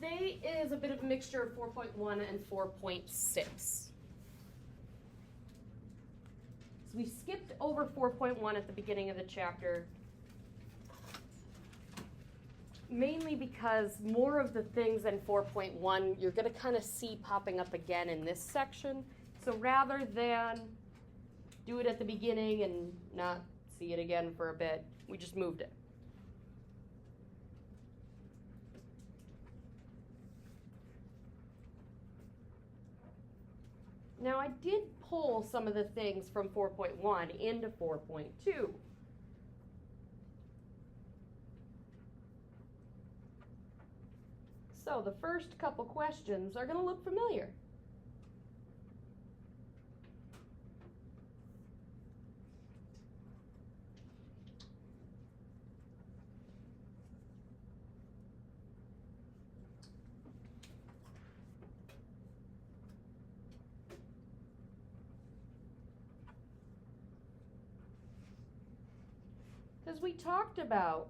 today is a bit of a mixture of 4.1 and 4.6. So we skipped over 4.1 at the beginning of the chapter, mainly because more of the things in 4.1 you're going to kind of see popping up again in this section. So rather than do it at the beginning and not see it again for a bit, we just moved it. Now I did pull some of the things from 4.1 into 4.2. So the first couple questions are going to look familiar. Because we talked about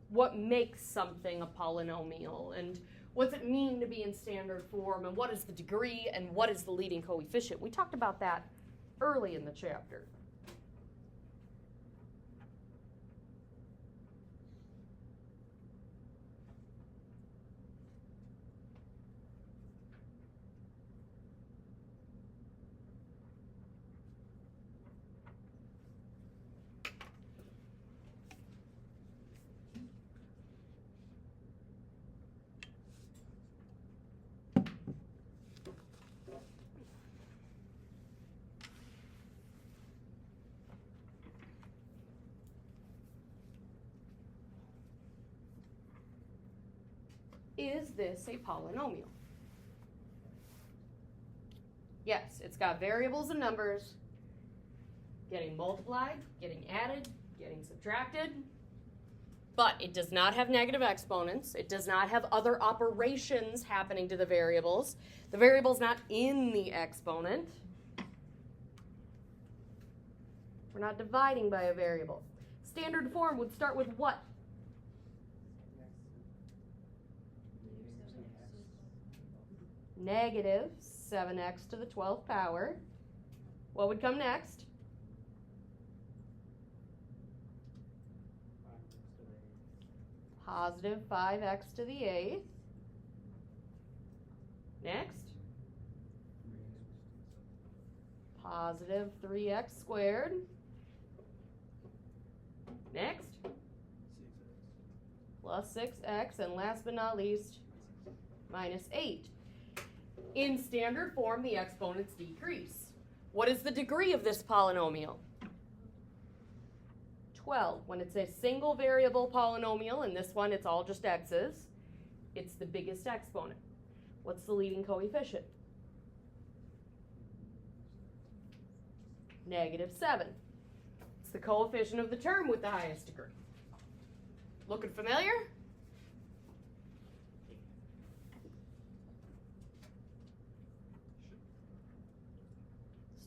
what makes something a polynomial and what's it mean to be in standard form and what is the degree and what is the leading coefficient. We talked about that early in the chapter. Is this a polynomial? Yes, it's got variables and numbers getting multiplied, getting added, getting subtracted, but it does not have negative exponents. It does not have other operations happening to the variables. The variable's not in the exponent. We're not dividing by a variable. Standard form would start with what? Negative 7x to the 12th power. What would come next? Positive 5x to the 8th. Next? Positive 3x squared. Next? Plus 6x. And last but not least, minus 8. In standard form, the exponents decrease. What is the degree of this polynomial? 12. When it's a single variable polynomial, and this one it's all just x's, it's the biggest exponent. What's the leading coefficient? Negative 7. It's the coefficient of the term with the highest degree. Looking familiar?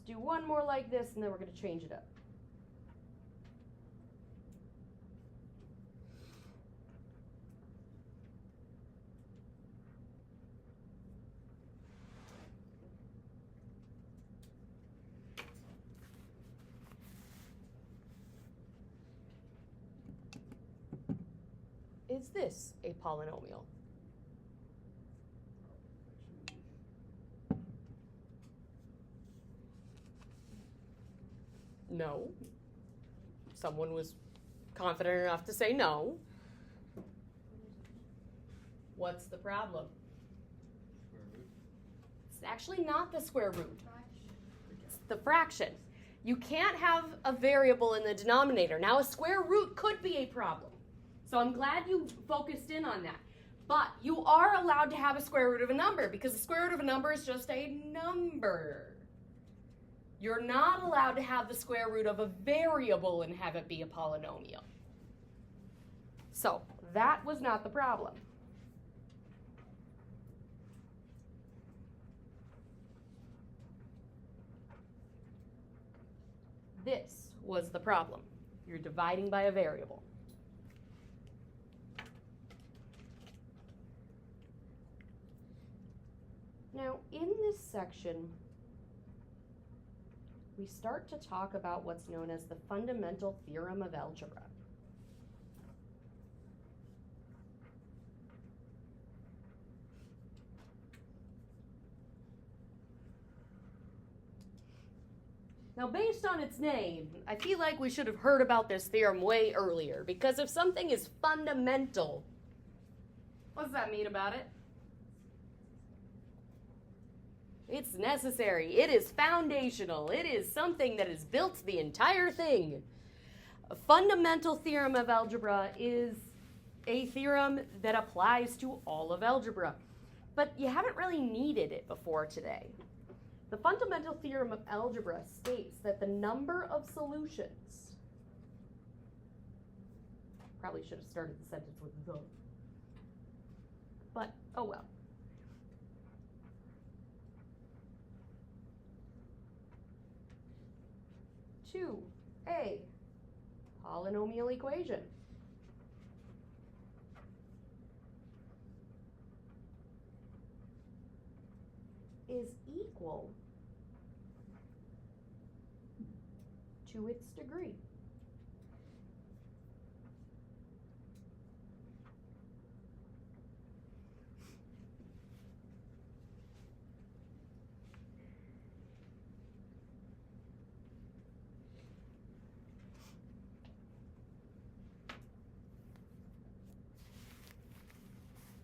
Do one more like this, and then we're going to change it up. Is this a polynomial? No. Someone was confident enough to say no. What's the problem? It's actually not the square root. It's the fraction. You can't have a variable in the denominator. Now, a square root could be a problem. So I'm glad you focused in on that. But you are allowed to have a square root of a number because the square root of a number is just a number. You're not allowed to have the square root of a variable and have it be a polynomial. So that was not the problem. This was the problem. You're dividing by a variable. Now, in this section, we start to talk about what's known as the fundamental theorem of algebra. Now, based on its name, I feel like we should have heard about this theorem way earlier, because if something is fundamental, what does that mean about it? It's necessary. It is foundational. It is something that has built the entire thing. A fundamental theorem of algebra is a theorem that applies to all of algebra, but you haven't really needed it before today. The fundamental theorem of algebra states that the number of solutions, probably should have started the sentence with the, but oh well. To a polynomial equation is equal to its degree.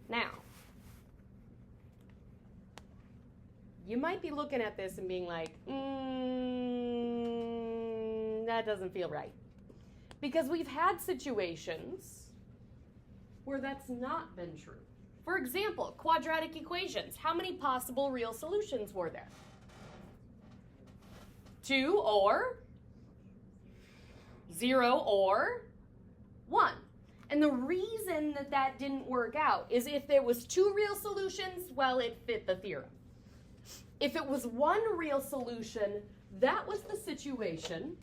Now, you might be looking at this and being like, that doesn't feel right. Because we've had situations where that's not been true. For example, quadratic equations. How many possible real solutions were there? 2 or 0 or 1. And the reason that that didn't work out is if there was 2 real solutions, well, it fit the theorem. If it was 1 real solution, that was the situation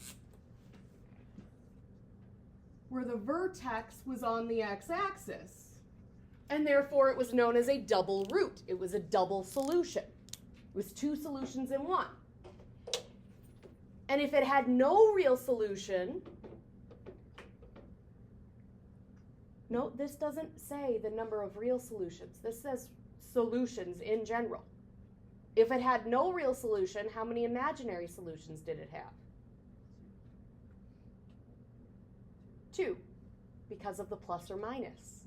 where the vertex was on the x-axis, and therefore it was known as a double root. It was a double solution. It was 2 solutions in 1. And if it had no real solution, note this doesn't say the number of real solutions. This says solutions in general. If it had no real solution, how many imaginary solutions did it have? 2, because of the plus or minus.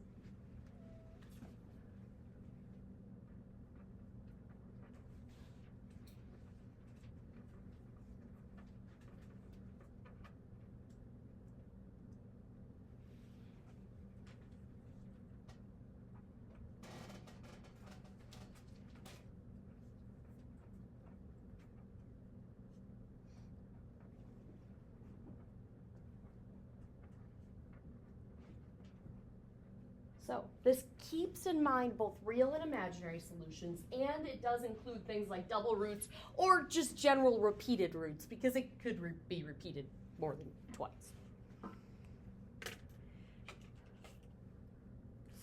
So this keeps in mind both real and imaginary solutions, and it does include things like double roots or just general repeated roots, because it could be repeated more than twice.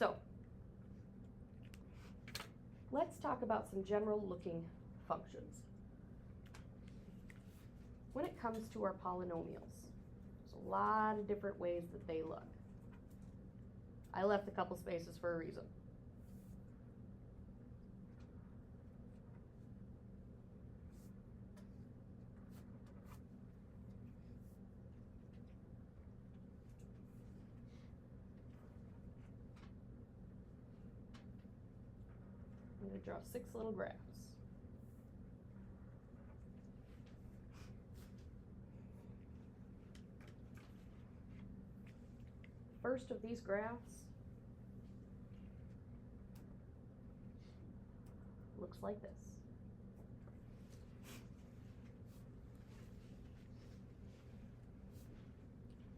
So let's talk about some general looking functions. When it comes to our polynomials, there's a lot of different ways that they look. I left a couple spaces for a reason. I'm going to draw 6 little graphs. First of these graphs looks like this.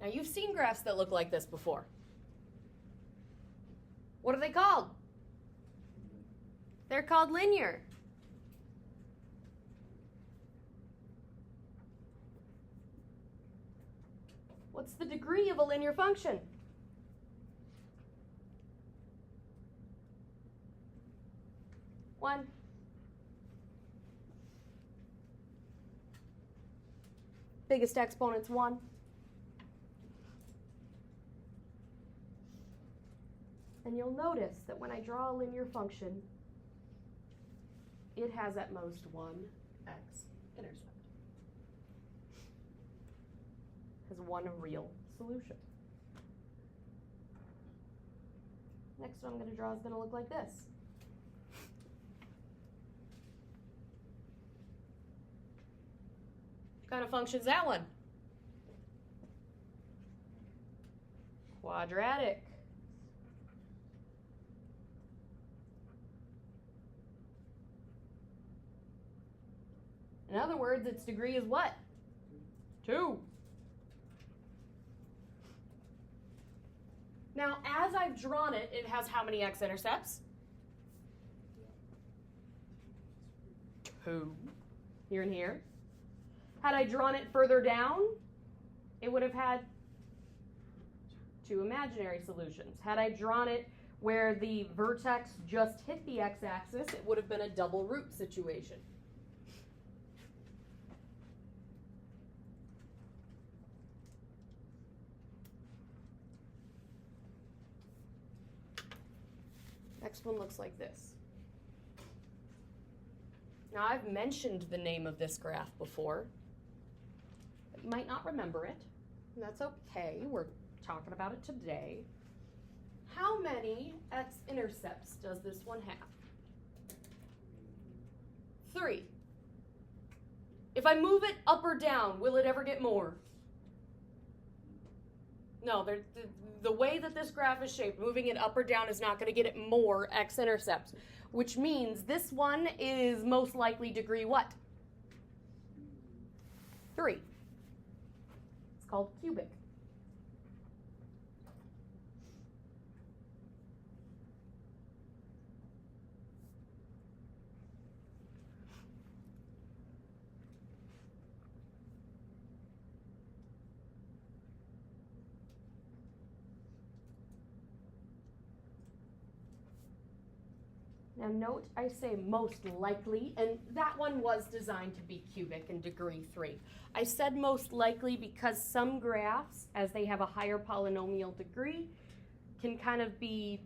Now you've seen graphs that look like this before. What are they called? They're called linear. What's the degree of a linear function? One. biggest exponent's 1. And you'll notice that when I draw a linear function, it has at most one x-intercept. Has one real solution. Next one I'm going to draw is going to look like this. What kind of function is that one? Quadratic. In other words, its degree is what? 2. Now, as I've drawn it, it has how many x-intercepts? 2. Here and here. Had I drawn it further down, it would have had 2 imaginary solutions. Had I drawn it where the vertex just hit the x-axis, it would have been a double root situation. Next one looks like this. Now, I've mentioned the name of this graph before. You might not remember it. That's okay. We're talking about it today. How many x-intercepts does this one have? 3. If I move it up or down, will it ever get more? No, the way that this graph is shaped, moving it up or down is not going to get it more x-intercepts, which means this one is most likely degree what? 3. It's called cubic. Now note I say most likely, and that one was designed to be cubic in degree 3. I said most likely because some graphs, as they have a higher polynomial degree, can kind of be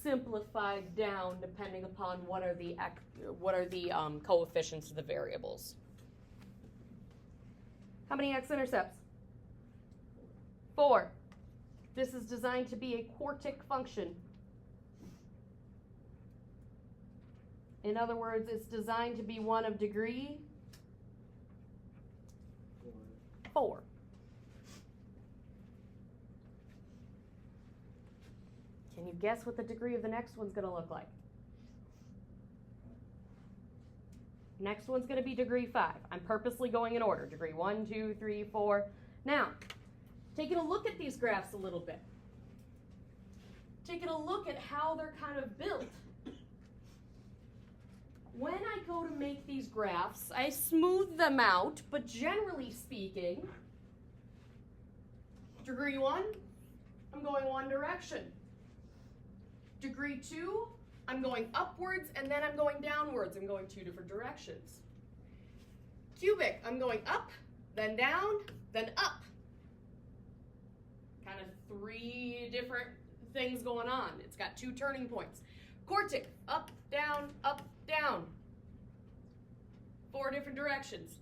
simplified down depending upon what are the coefficients of the variables. How many x-intercepts? 4. This is designed to be a quartic function. In other words, it's designed to be one of degree 4. Can you guess what the degree of the next one's going to look like? Next one's going to be degree 5. I'm purposely going in order. Degree 1, 2, 3, 4. Now, taking a look at these graphs a little bit. Taking a look at how they're kind of built. When I go to make these graphs, I smooth them out, but generally speaking, degree 1, I'm going one direction. Degree 2, I'm going upwards, and then I'm going downwards. I'm going 2 different directions. Cubic, I'm going up, then down, then up. Kind of 3 different things going on. It's got 2 turning points. Quartic, up, down, up, down. 4 different directions.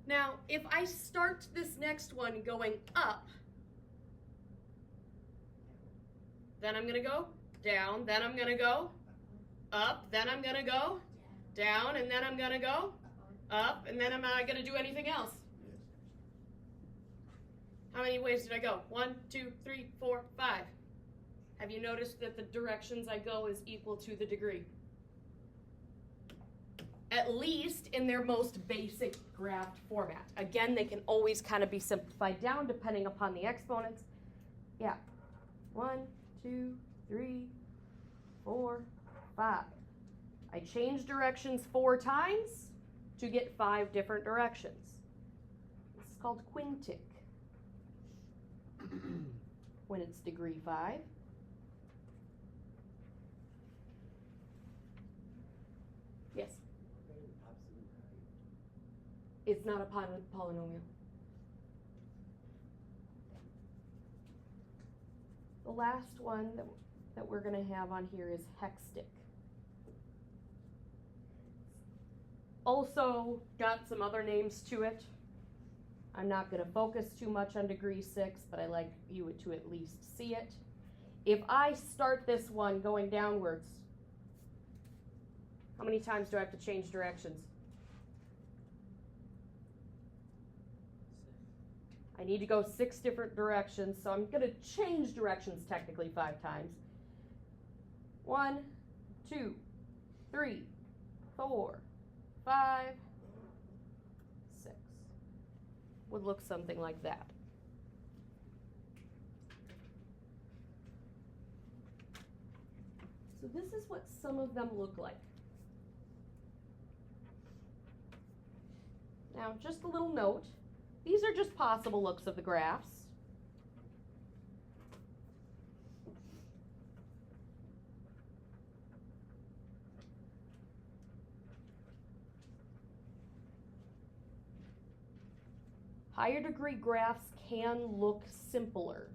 Now, if I start this next one going up, then I'm going to go down, then I'm going to go up, then I'm going to go down, and then I'm going to go up, and then I'm not going to do anything else. How many ways did I go? 1, 2, 3, 4, 5. Have you noticed that the directions I go is equal to the degree? At least in their most basic graphed format. Again, they can always kind of be simplified down depending upon the exponents. Yeah. 1, 2, 3, 4, 5. I change directions 4 times to get 5 different directions. This is called quintic. When it's degree 5. Yes? It's not a polynomial. last one that we're going to have on here is hextic. Also got some other names to it. I'm not going to focus too much on degree 6, but I like you to at least see it. If I start this one going downwards, how many times do I have to change directions? I need to go 6 different directions, so I'm going to change directions technically 5 times. 1, 2, 3, 4, 5, 6. Would look something like that. So this is what some of them look like. Now, just a little note. These are just possible looks of the graphs. Higher degree graphs can look simpler.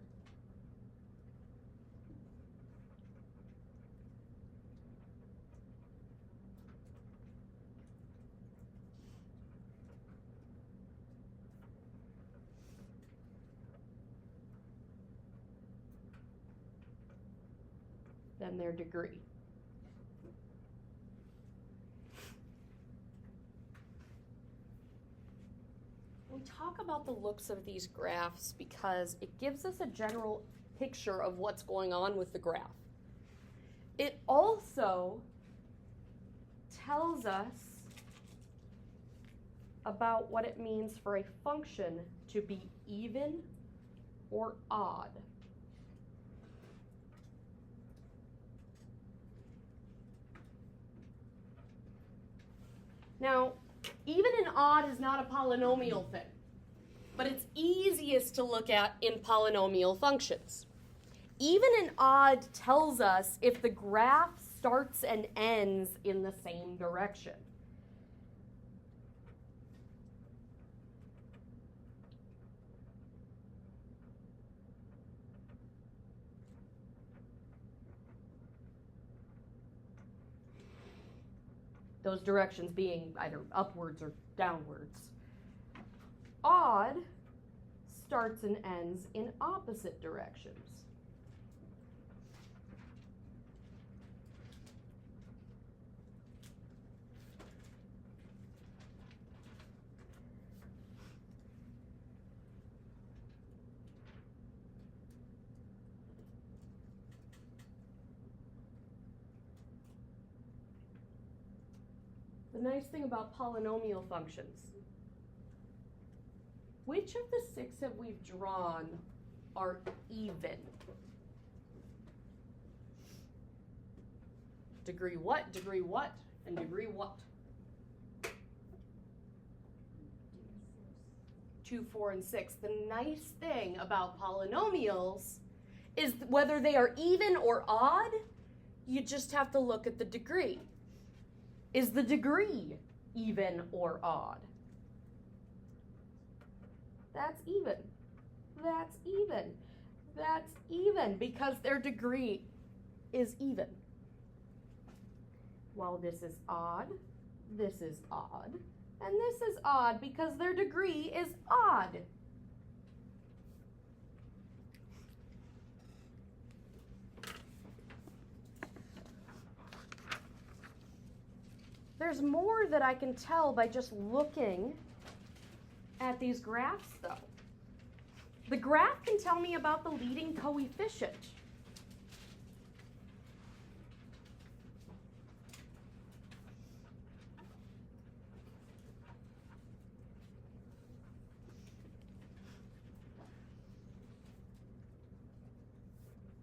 Than their degree. We talk about the looks of these graphs because it gives us a general picture of what's going on with the graph. It also tells us about what it means for a function to be even or odd. Now, even and odd is not a polynomial thing, but it's easiest to look at in polynomial functions. Even and odd tells us if the graph starts and ends in the same direction. Those directions being either upwards or downwards. Odd starts and ends in opposite directions. The nice thing about polynomial functions, which of the 6 that we've drawn are even? Degree what, and degree what? 2, 4, and 6. The nice thing about polynomials is whether they are even or odd, you just have to look at the degree. Is the degree even or odd? That's even. That's even. That's even because their degree is even. While this is odd, and this is odd because their degree is odd. There's more that I can tell by just looking at these graphs, though. The graph can tell me about the leading coefficient.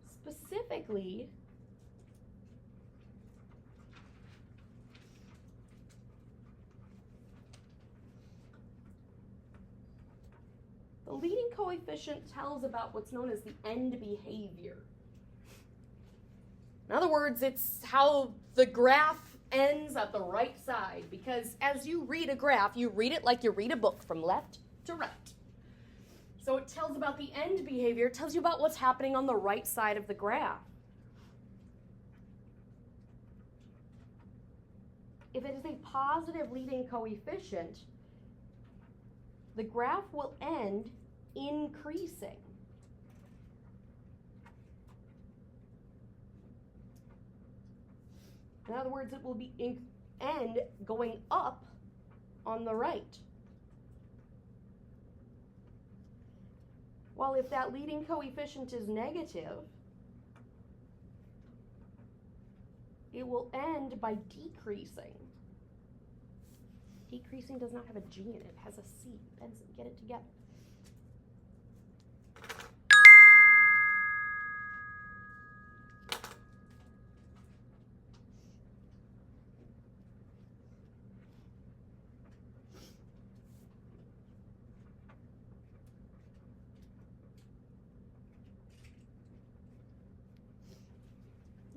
Specifically, the leading coefficient tells about what's known as the end behavior. In other words, it's how the graph ends at the right side, because as you read a graph, you read it like you read a book from left to right. So it tells about the end behavior. It tells you about what's happening on the right side of the graph. If it is a positive leading coefficient, the graph will end increasing. In other words, it will be end going up on the right. While if that leading coefficient is negative, it will end by decreasing. Decreasing does not have a G in it. It has a C. Benson, get it together.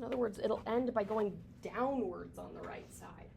In other words, it'll end by going downwards on the right side.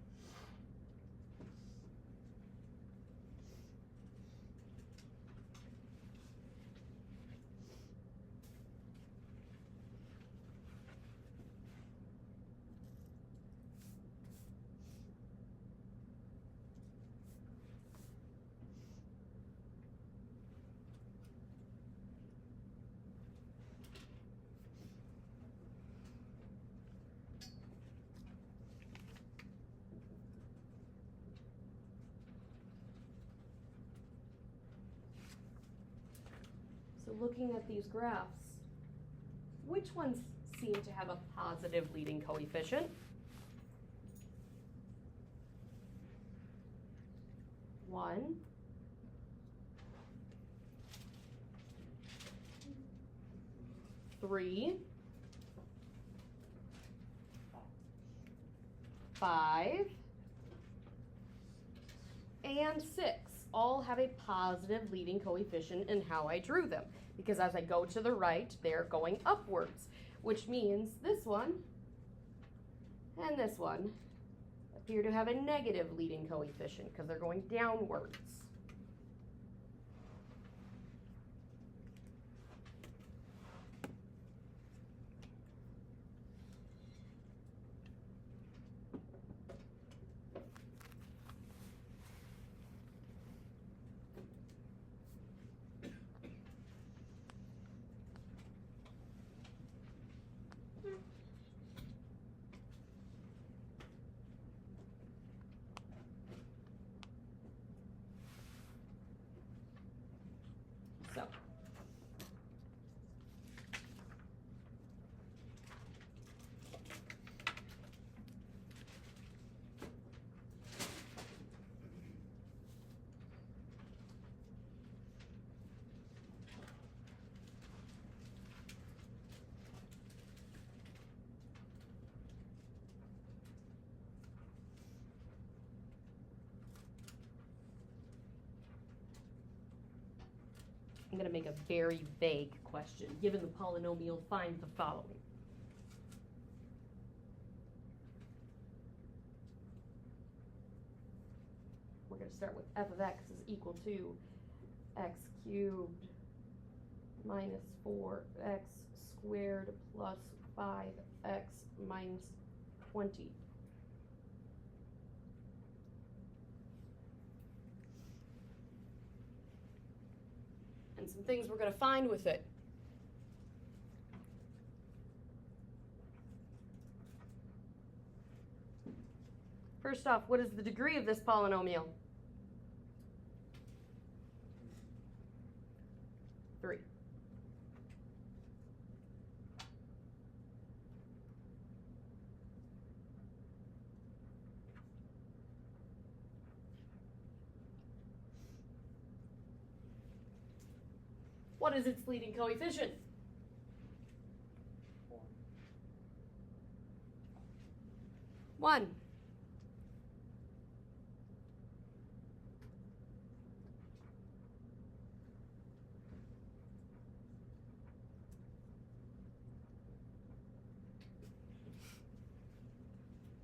So looking at these graphs, which ones seem to have a positive leading coefficient? One, three, 5, and 6 all have a positive leading coefficient in how I drew them. Because as I go to the right, they're going upwards, which means this one and this one appear to have a negative leading coefficient because they're going downwards. I'm going to make a very vague question. Given the polynomial, find the following. We're going to start with f of x is equal to x cubed minus 4x squared plus 5x minus 20. And some things we're going to find with it. First off, what is the degree of this polynomial? 3. What is its leading coefficient? 1.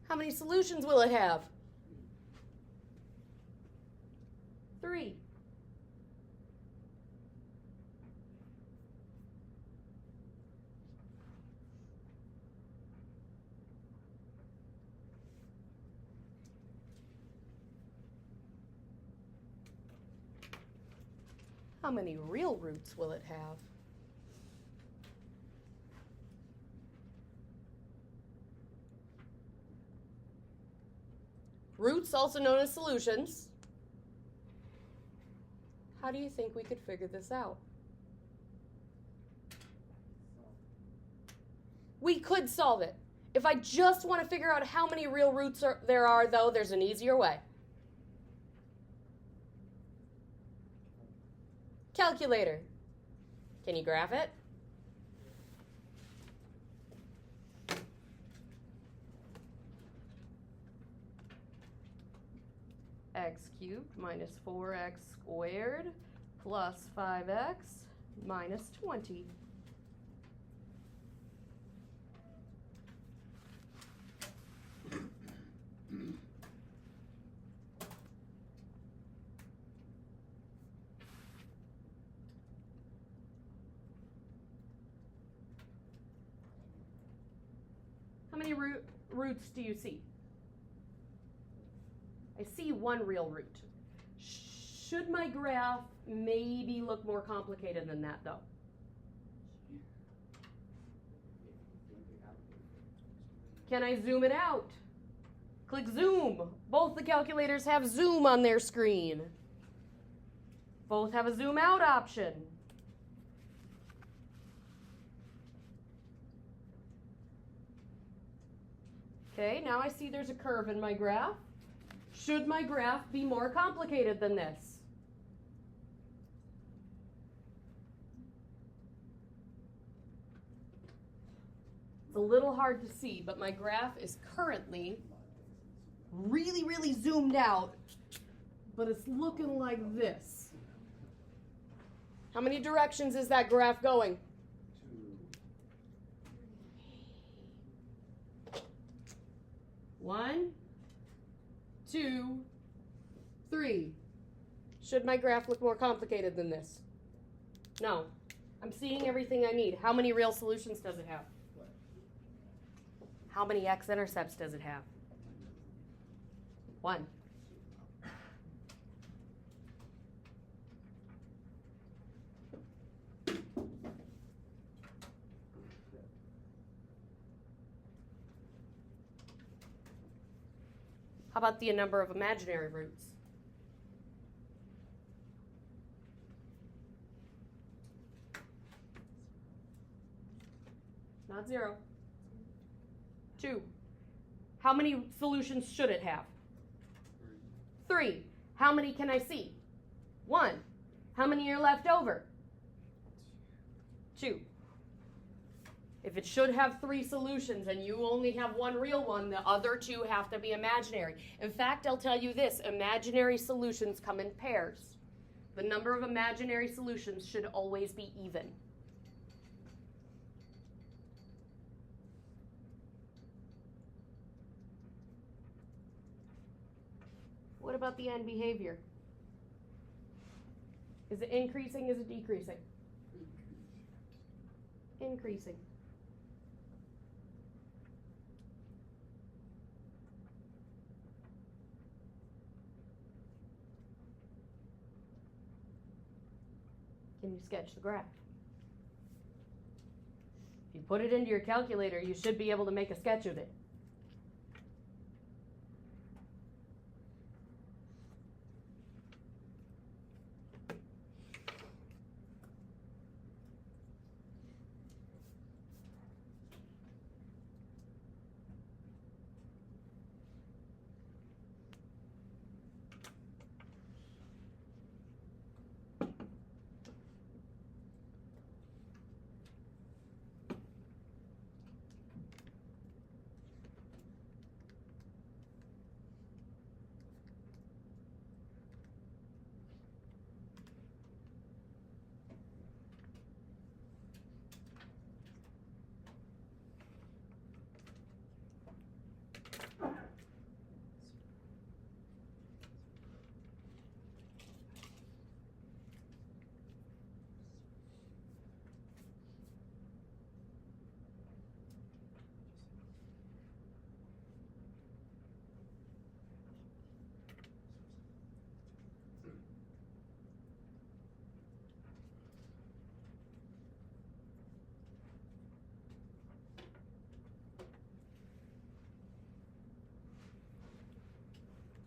How many solutions will it have? 3. How many real roots will it have? Roots, also known as solutions. How do you think we could figure this out? We could solve it. If I just want to figure out how many real roots there are, though, there's an easier way. Calculator. Can you graph it? X cubed minus 4x squared plus 5x minus 20. How many roots do you see? I see one real root. Should my graph maybe look more complicated than that, though? Can I zoom it out? Click zoom. Both the calculators have zoom on their screen. Both have a zoom out option. Okay, now I see there's a curve in my graph. Should my graph be more complicated than this? It's a little hard to see, but my graph is currently really, really zoomed out, but it's looking like this. How many directions is that graph going? 1, 2, 3. Should my graph look more complicated than this? No. I'm seeing everything I need. How many real solutions does it have? How many x-intercepts does it have? 1. How about the number of imaginary roots? Not 0. 2. How many solutions should it have? 3. How many can I see? 1. How many are left over? 2. If it should have 3 solutions and you only have 1 real one, the other 2 have to be imaginary. In fact, I'll tell you this, imaginary solutions come in pairs. The number of imaginary solutions should always be even. What about the end behavior? Is it increasing? Is it decreasing? Increasing. Can you sketch the graph? If you put it into your calculator, you should be able to make a sketch of it.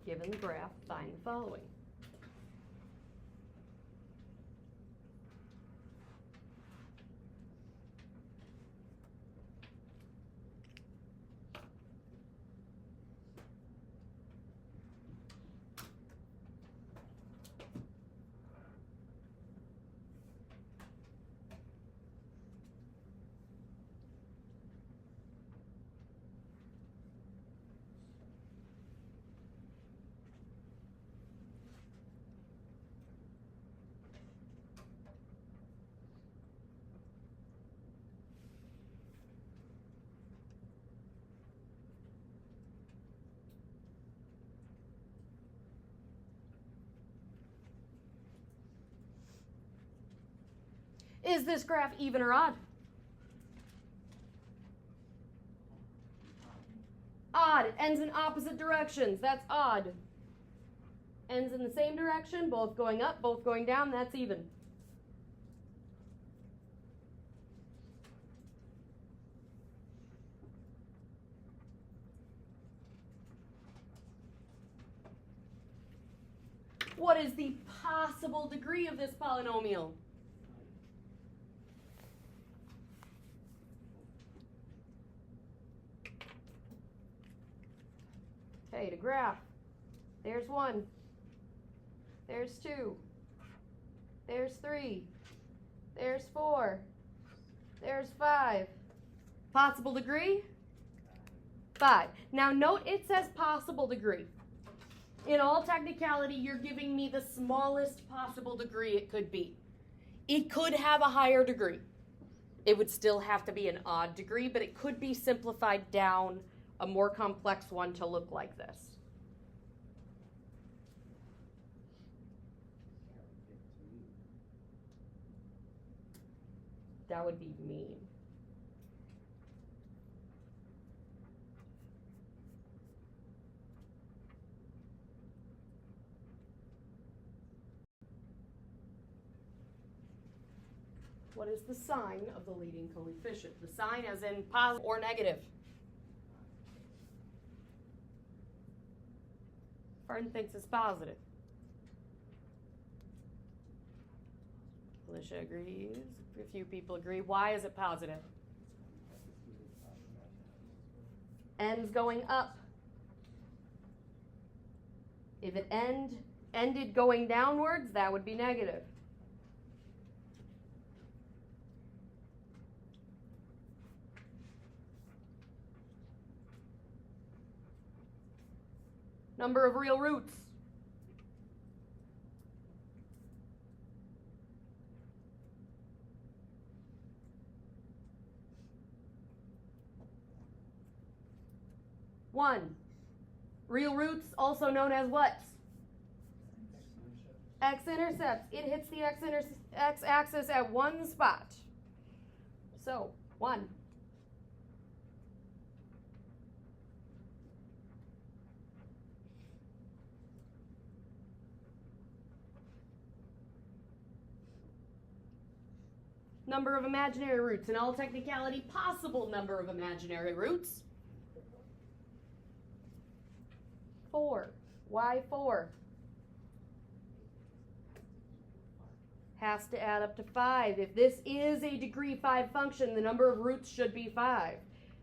Given the graph, find the following. Is this graph even or odd? Odd. It ends in opposite directions. That's odd. Ends in the same direction, both going up, both going down. That's even. What is the possible degree of this polynomial? Okay, to graph. There's 1. There's 2. There's 3. There's 4. There's 5. Possible degree? 5. Now note it says possible degree. In all technicality, you're giving me the smallest possible degree it could be. It could have a higher degree. It would still have to be an odd degree, but it could be simplified down a more complex one to look like this. That would be mean. What is the sign of the leading coefficient? The sign as in positive or negative. Fern thinks it's positive. Alicia agrees. A few people agree. Why is it positive? N's going up. If it ended going downwards, that would be negative. Number of real roots. One. Real roots, also known as what? X-intercepts. It hits the x-axis at one spot. So, 1. Number of imaginary roots. In all technicality, possible number of imaginary roots. 4. Why 4? Has to add up to 5. If this is a degree 5 function, the number of roots should be 5.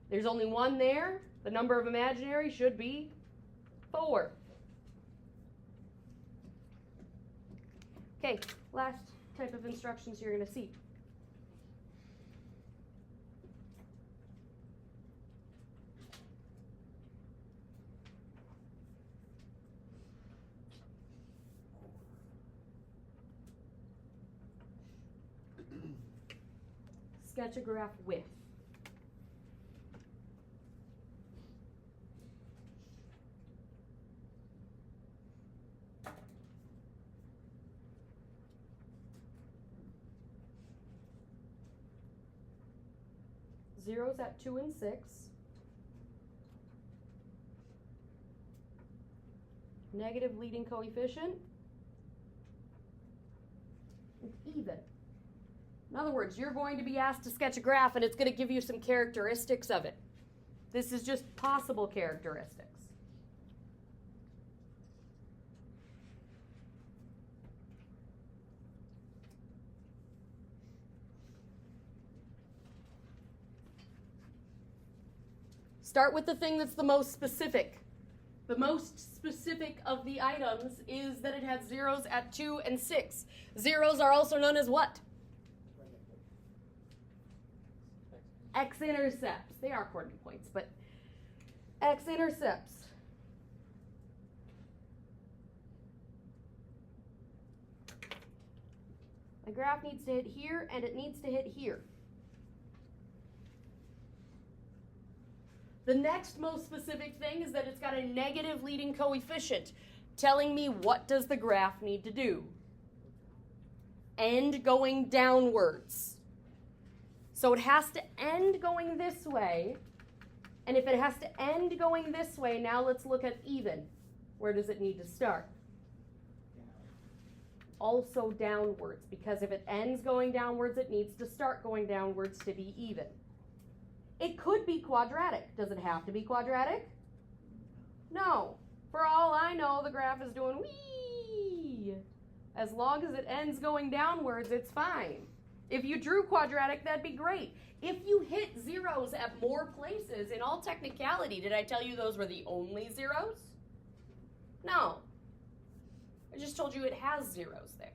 There's only 1 there. The number of imaginary should be 4. Okay, last type of instructions you're going to see. Sketch a graph with. Zeros at 2 and 6. Negative leading coefficient. And even. In other words, you're going to be asked to sketch a graph and it's going to give you some characteristics of it. This is just possible characteristics. Start with the thing that's the most specific. The most specific of the items is that it has zeros at 2 and 6. Zeros are also known as what? X-intercepts. They are coordinate points, but X-intercepts. My graph needs to hit here, and it needs to hit here. The next most specific thing is that it's got a negative leading coefficient, telling me what does the graph need to do. End going downwards. So it has to end going this way, and if it has to end going this way, now let's look at even. Where does it need to start? Also downwards, because if it ends going downwards, it needs to start going downwards to be even. It could be quadratic. Does it have to be quadratic? No. For all I know, the graph is doing wee. As long as it ends going downwards, it's fine. If you drew quadratic, that'd be great. If you hit zeros at more places, in all technicality, did I tell you those were the only zeros? No. I just told you it has zeros there.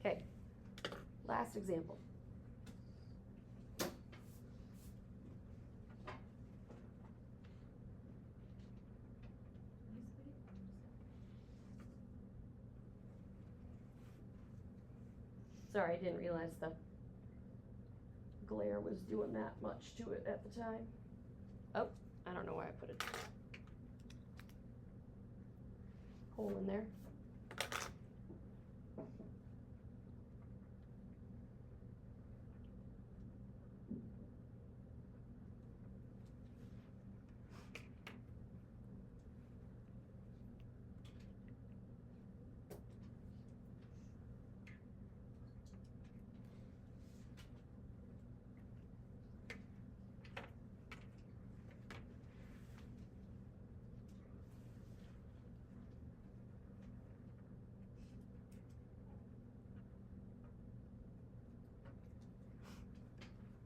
Okay, last example. Sorry, I didn't realize the glare was doing that much to it at the time. Oh, I don't know why I put a hole in there.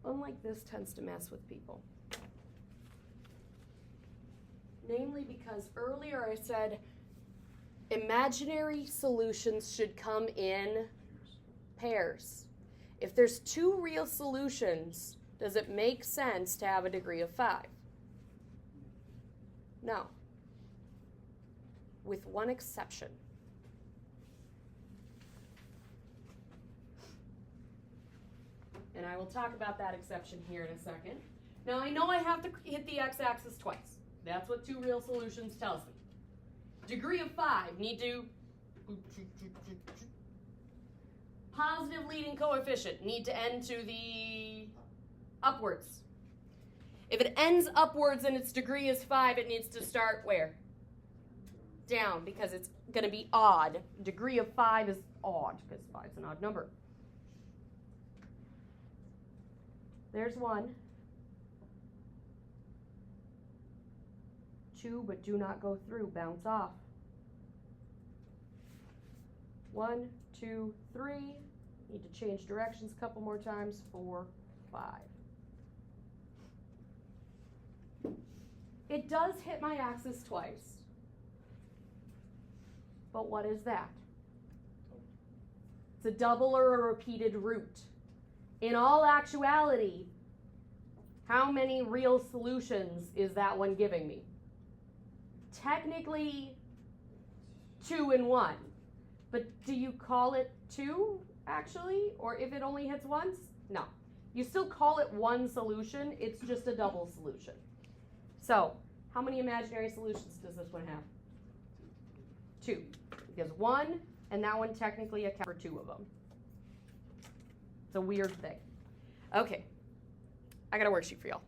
Unlike this tends to mess with people. Namely because earlier I said imaginary solutions should come in pairs. If there's two real solutions, does it make sense to have a degree of 5? No. With one exception. And I will talk about that exception here in a second. Now I know I have to hit the x-axis twice. That's what two real solutions tells me. Degree of 5, need to positive leading coefficient, need to end to the upwards. If it ends upwards and its degree is 5, it needs to start where? Down, because it's going to be odd. Degree of 5 is odd, because 5 is an odd number. There's 1. 2, but do not go through. Bounce off. 1, 2, 3. Need to change directions a couple more times. 4, 5. It does hit my axis twice. But what is that? It's a double or a repeated root. In all actuality, how many real solutions is that one giving me? Technically, 2 and 1. But do you call it 2, actually? Or if it only hits once? No. You still call it one solution. It's just a double solution. So, how many imaginary solutions does this one have? 2. Because 1, and that one technically accounts for 2 of them. It's a weird thing. Okay, I got a worksheet for y'all.